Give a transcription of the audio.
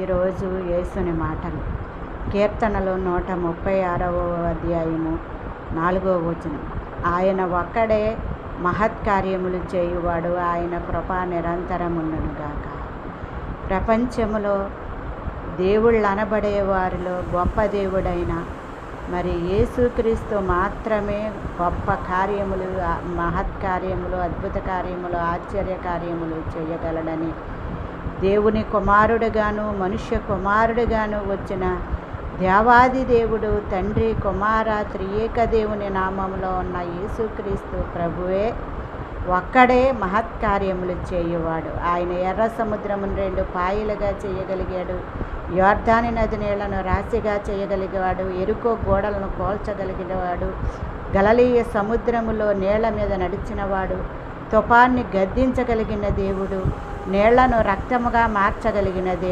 ఈరోజు యేసుని మాటలు కీర్తనలు 136వ అధ్యాయము 4వ వచనం. ఆయన ఒక్కడే మహత్కార్యములు చేయువాడు, ఆయన కృప నిరంతరముండునుగాక. ప్రపంచములో దేవుళ్ళు అనబడే వారిలో గొప్ప దేవుడైన మరి యేసుక్రీస్తు మాత్రమే గొప్ప కార్యములు, మహత్కార్యములు, అద్భుత కార్యములు, ఆశ్చర్య కార్యములు చేయగలడని దేవుని కుమారుడుగాను మనుష్య కుమారుడుగాను వచ్చిన దేవాది దేవుడు తండ్రి కుమార త్రియేక దేవుని నామంలో ఉన్న యేసుక్రీస్తు ప్రభువే ఒక్కడే మహత్కార్యములు చేయువాడు. ఆయన ఎర్ర సముద్రమును 2 పాయలుగా చేయగలిగాడు, యోర్దాను నది నీళ్లను రాశిగా చేయగలిగేవాడు, ఎరుకో గోడలను కోల్చగలిగినవాడు, గలిలయ సముద్రములో నీళ్ల మీద నడిచినవాడు, తుఫాన్ని గద్దించగలిగిన దేవుడు, నీళ్లను రక్తముగా మార్చగలిగిన దేవుడు.